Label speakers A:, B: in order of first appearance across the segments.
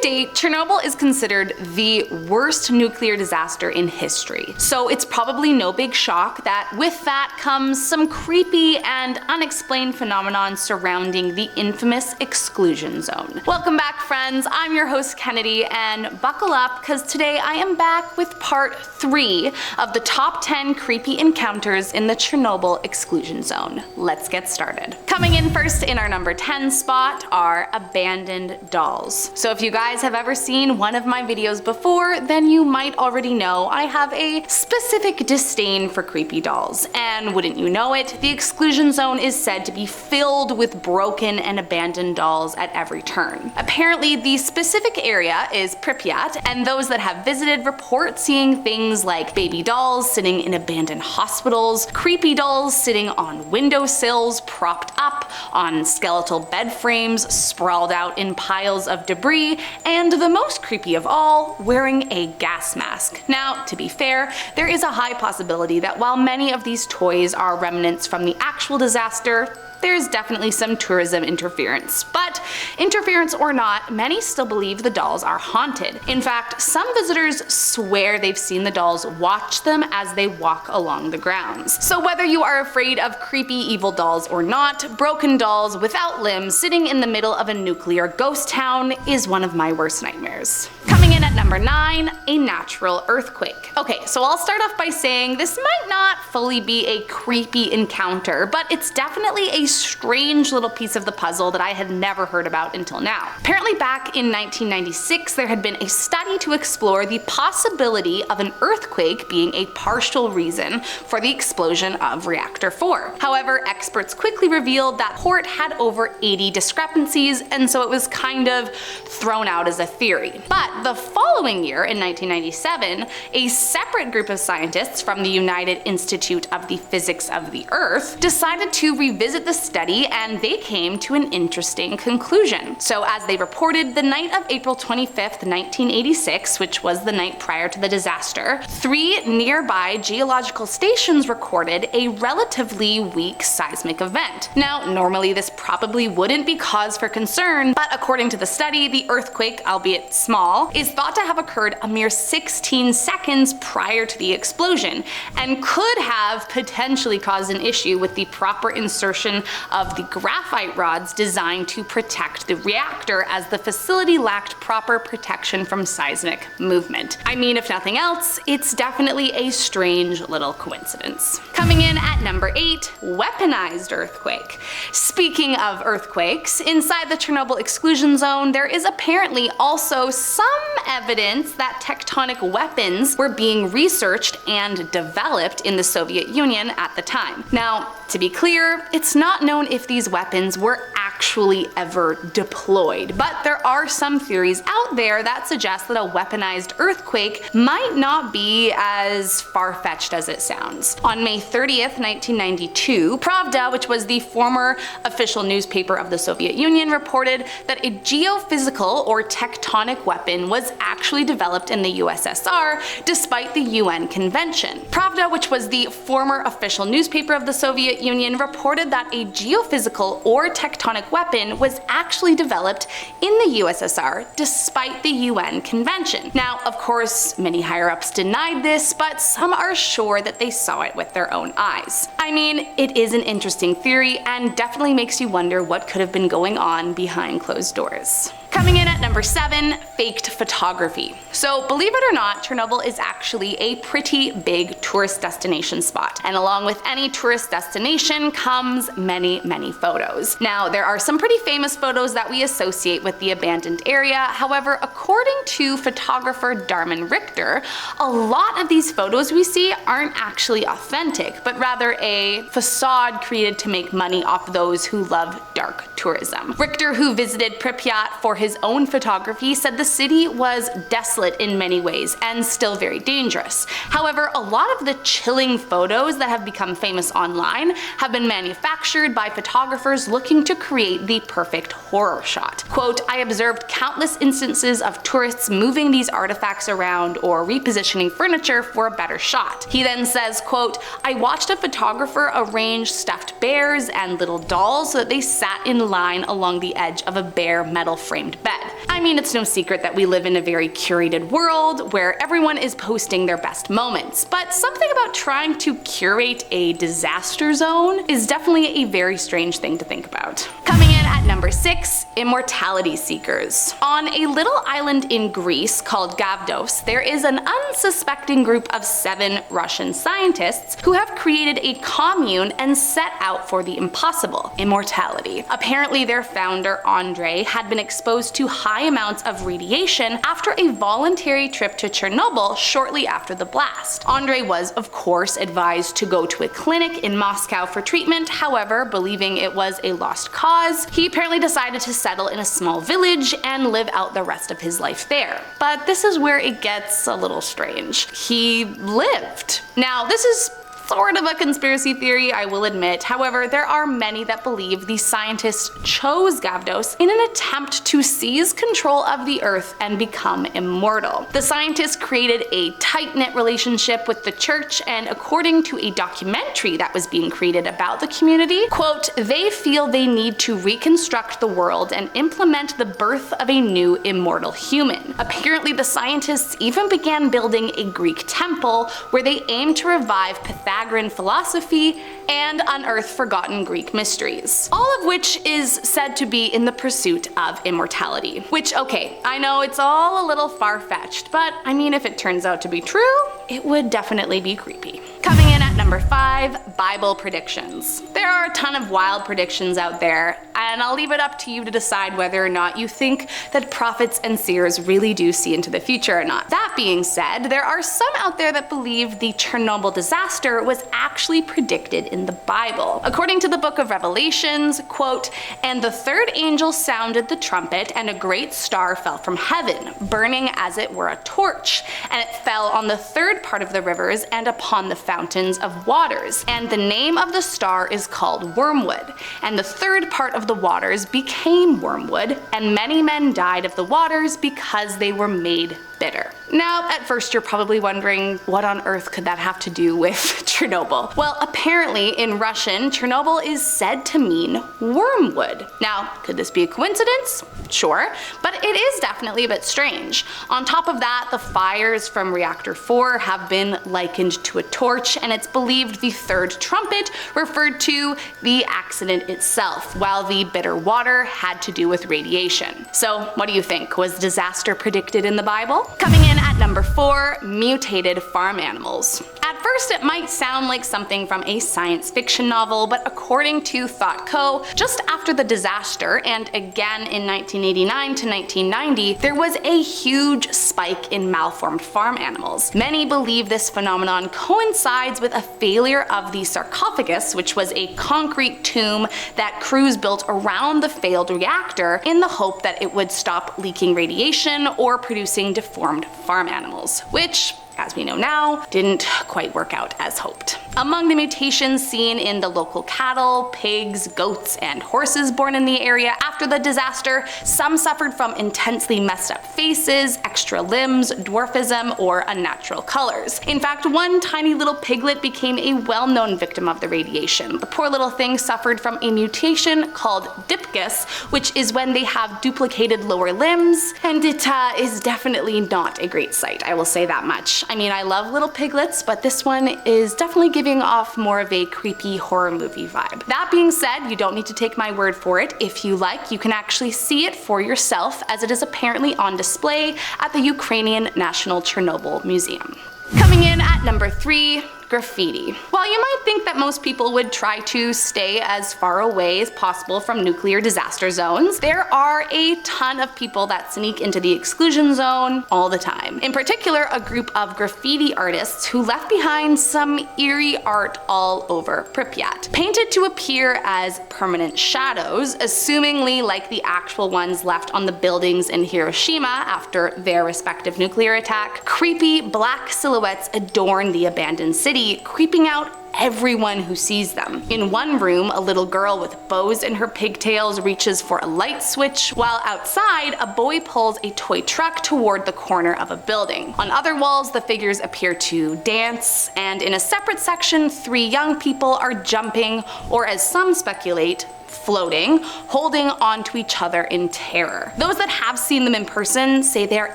A: date, Chernobyl is considered the worst nuclear disaster in history, so it's probably no big shock that with that comes some creepy and unexplained phenomenon surrounding the infamous exclusion zone. Welcome back, friends. I'm your host Kennedy, and buckle up because today I am back with part 3 of the top 10 creepy encounters in the Chernobyl exclusion zone. Let's get started. Coming in first in our number 10 spot are abandoned dolls. So if you guys have ever seen one of my videos before, then you might already know I have a specific disdain for creepy dolls. And wouldn't you know it, the exclusion zone is said to be filled with broken and abandoned dolls at every turn. Apparently, the specific area is Pripyat, and those that have visited report seeing things like baby dolls sitting in abandoned hospitals, creepy dolls sitting on windowsills propped up on skeletal bed frames sprawled out in piles of debris, and the most creepy of all, wearing a gas mask. Now, to be fair, there is a high possibility that while many of these toys are remnants from the actual disaster, there's definitely some tourism interference. But interference or not, many still believe the dolls are haunted. In fact, some visitors swear they've seen the dolls watch them as they walk along the grounds. So whether you are afraid of creepy evil dolls or not, broken dolls without limbs sitting in the middle of a nuclear ghost town is one of my worst nightmares. Coming in at number 9, a natural earthquake. Okay, so I'll start off by saying this might not fully be a creepy encounter, but it's definitely a strange little piece of the puzzle that I had never heard about until now. Apparently back in 1996, there had been a study to explore the possibility of an earthquake being a partial reason for the explosion of reactor 4. However, experts quickly revealed that report had over 80 discrepancies, and so it was kind of thrown out as a theory. But the following year, in 1997, a separate group of scientists from the United Institute of the Physics of the Earth decided to revisit the study, and they came to an interesting conclusion. So as they reported, the night of April 25th, 1986, which was the night prior to the disaster, 3 nearby geological stations recorded a relatively weak seismic event. Now, normally this probably wouldn't be cause for concern, but according to the study, the earthquake, albeit small, is thought to have occurred a mere 16 seconds prior to the explosion, and could have potentially caused an issue with the proper insertion of the graphite rods designed to protect the reactor, as the facility lacked proper protection from seismic movement. I mean, if nothing else, it's definitely a strange little coincidence. Coming in at number 8, weaponized earthquake. Speaking of earthquakes, inside the Chernobyl exclusion zone, there is apparently also some evidence that tectonic weapons were being researched and developed in the Soviet Union at the time. Now, to be clear, it's not known if these weapons were actually ever deployed, but there are some theories out there that suggest that a weaponized earthquake might not be as far-fetched as it sounds. On May 30th, 1992, Pravda, which was the former official newspaper of the Soviet Union, reported that a geophysical or tectonic weapon was actually developed in the USSR despite the UN convention. Pravda, which was the former official newspaper of the Soviet Union, reported that a geophysical or tectonic weapon was actually developed in the USSR despite the UN convention. Now, of course, many higher-ups denied this, but some are sure that they saw it with their own eyes. I mean, it is an interesting theory and definitely makes you wonder what could have been going on behind closed doors. Coming in at number 7, faked photography. So believe it or not, Chernobyl is actually a pretty big tourist destination spot. And along with any tourist destination comes many photos. Now, there are some pretty famous photos that we associate with the abandoned area. However, according to photographer Darman Richter, a lot of these photos we see aren't actually authentic, but rather a facade created to make money off those who love dark tourism. Richter, who visited Pripyat for his own photography, said the city was desolate in many ways and still very dangerous. However, a lot of the chilling photos that have become famous online have been manufactured by photographers looking to create the perfect horror shot. Quote, "I observed countless instances of tourists moving these artifacts around or repositioning furniture for a better shot." He then says, quote, "I watched a photographer arrange stuffed bears and little dolls so that they sat in line along the edge of a bare metal framed themed bed. I mean, it's no secret that we live in a very curated world where everyone is posting their best moments, but something about trying to curate a disaster zone is definitely a very strange thing to think about. Coming in at number 6, Immortality Seekers. On a little island in Greece called Gavdos, there is an unsuspecting group of 7 Russian scientists who have created a commune and set out for the impossible, immortality. Apparently their founder, Andre, had been exposed to high amounts of radiation after a voluntary trip to Chernobyl shortly after the blast. Andre was, of course, advised to go to a clinic in Moscow for treatment. However, believing it was a lost cause, he apparently decided to settle in a small village and live out the rest of his life there. But this is where it gets a little strange. He lived. Now, this is sort of a conspiracy theory, I will admit. However, there are many that believe the scientists chose Gavdos in an attempt to seize control of the Earth and become immortal. The scientists created a tight-knit relationship with the church, and according to a documentary that was being created about the community, quote, they feel they need to reconstruct the world and implement the birth of a new immortal human. Apparently, the scientists even began building a Greek temple where they aimed to revive Pythagorean philosophy and unearth forgotten Greek mysteries. All of which is said to be in the pursuit of immortality. Which, okay, I know it's all a little far-fetched, but I mean, if it turns out to be true, it would definitely be creepy. Coming in at number 5, Bible predictions. There are a ton of wild predictions out there, and I'll leave it up to you to decide whether or not you think that prophets and seers really do see into the future or not. That being said, there are some out there that believe the Chernobyl disaster was actually predicted in the Bible. According to the book of Revelations, quote, and the third angel sounded the trumpet, and a great star fell from heaven, burning as it were a torch, and it fell on the third part of the rivers and upon the fountains of waters. And the name of the star is called Wormwood. And the third part of the waters became wormwood, and many men died of the waters because they were made bitter. Now, at first you're probably wondering, what on earth could that have to do with Chernobyl? Well, apparently in Russian, Chernobyl is said to mean wormwood. Now, could this be a coincidence? Sure, but it is definitely a bit strange. On top of that, the fires from reactor 4 have been likened to a torch, and it's believed the third trumpet referred to the accident itself, while the bitter water had to do with radiation. So what do you think? Was disaster predicted in the Bible? Coming in at number 4, mutated farm animals. At first it might sound like something from a science fiction novel, but according to ThoughtCo, just after the disaster, and again in 1989 to 1990, there was a huge spike in malformed farm animals. Many believe this phenomenon coincides with a failure of the sarcophagus, which was a concrete tomb that crews built around the failed reactor in the hope that it would stop leaking radiation or producing deformed farm animals, which, as we know now, didn't quite work out as hoped. Among the mutations seen in the local cattle, pigs, goats, and horses born in the area after the disaster, some suffered from intensely messed up faces, extra limbs, dwarfism, or unnatural colors. In fact, one tiny little piglet became a well-known victim of the radiation. The poor little thing suffered from a mutation called dipgus, which is when they have duplicated lower limbs, and it is definitely not a great sight, I will say that much. I mean, I love little piglets, but this one is definitely giving off more of a creepy horror movie vibe. That being said, you don't need to take my word for it. If you like, you can actually see it for yourself, as it is apparently on display at the Ukrainian National Chernobyl Museum. Coming in at number 3, graffiti. While you might think that most people would try to stay as far away as possible from nuclear disaster zones, there are a ton of people that sneak into the exclusion zone all the time. In particular, a group of graffiti artists who left behind some eerie art all over Pripyat, painted to appear as permanent shadows, assumingly like the actual ones left on the buildings in Hiroshima after their respective nuclear attack. Creepy black silhouettes adorn the abandoned city, creeping out everyone who sees them. In one room, a little girl with bows in her pigtails reaches for a light switch, while outside, a boy pulls a toy truck toward the corner of a building. On other walls, the figures appear to dance, and in a separate section, 3 young people are jumping, or as some speculate, floating, holding onto each other in terror. Those that have seen them in person say they're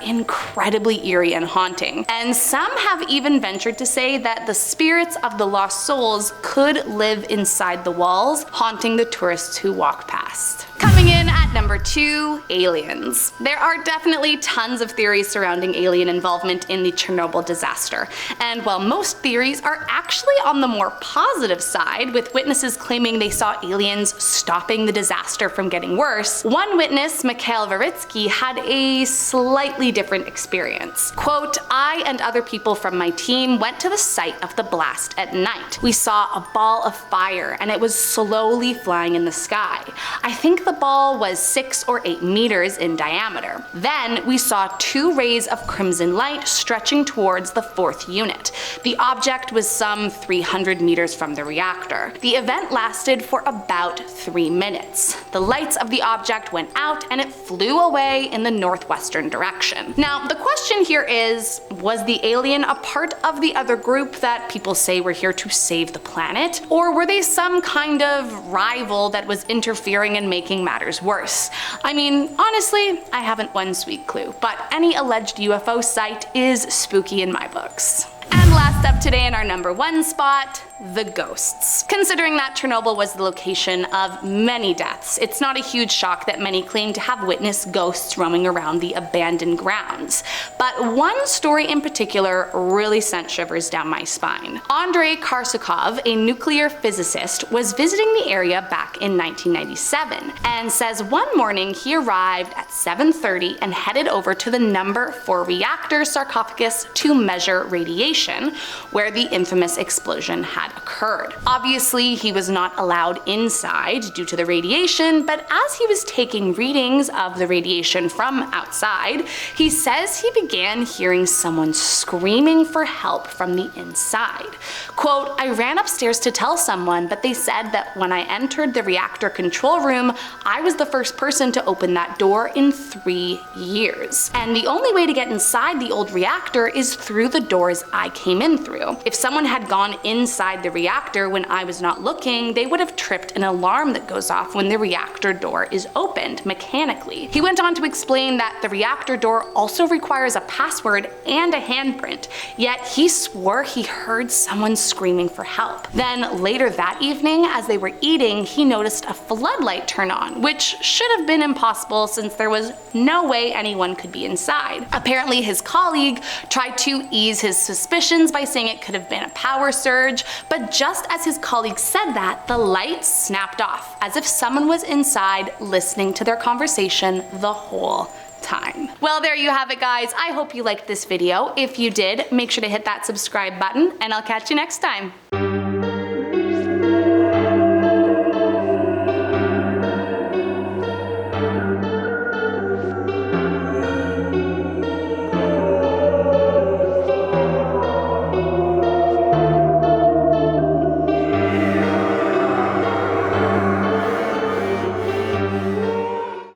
A: incredibly eerie and haunting, and some have even ventured to say that the spirits of the lost souls could live inside the walls, haunting the tourists who walk past. Coming in at number 2, aliens. There are definitely tons of theories surrounding alien involvement in the Chernobyl disaster, and while most theories are actually on the more positive side, with witnesses claiming they saw aliens stopping the disaster from getting worse, one witness, Mikhail Varitsky, had a slightly different experience. Quote, "I and other people from my team went to the site of the blast at night. We saw a ball of fire and it was slowly flying in the sky. I think the ball was 6 or 8 meters in diameter. Then we saw 2 rays of crimson light stretching towards the 4th unit. The object was some 300 meters from the reactor. The event lasted for about 3 minutes. The lights of the object went out and it flew away in the northwestern direction." Now, the question here is, was the alien a part of the other group that people say were here to save the planet? Or were they some kind of rival that was interfering and making matters worse? I mean, honestly, I haven't one sweet clue, but any alleged UFO site is spooky in my books. And last up today in our number 1 spot, the ghosts. Considering that Chernobyl was the location of many deaths, it's not a huge shock that many claim to have witnessed ghosts roaming around the abandoned grounds. But one story in particular really sent shivers down my spine. Andrei Karsakov, a nuclear physicist, was visiting the area back in 1997 and says one morning he arrived at 7:30 and headed over to the number 4 reactor sarcophagus to measure radiation, where the infamous explosion had occurred. Obviously, he was not allowed inside due to the radiation, but as he was taking readings of the radiation from outside, he says he began hearing someone screaming for help from the inside. Quote, "I ran upstairs to tell someone, but they said that when I entered the reactor control room, I was the first person to open that door in 3 years. And the only way to get inside the old reactor is through the doors I came in through. If someone had gone inside the reactor when I was not looking, they would have tripped an alarm that goes off when the reactor door is opened mechanically." He went on to explain that the reactor door also requires a password and a handprint, yet he swore he heard someone screaming for help. Then later that evening, as they were eating, he noticed a floodlight turn on, which should have been impossible since there was no way anyone could be inside. Apparently his colleague tried to ease his suspicions by saying it could have been a power surge, but just as his colleague said that, the light snapped off, as if someone was inside listening to their conversation the whole time. Well, there you have it, guys. I hope you liked this video. If you did, make sure to hit that subscribe button, and I'll catch you next time.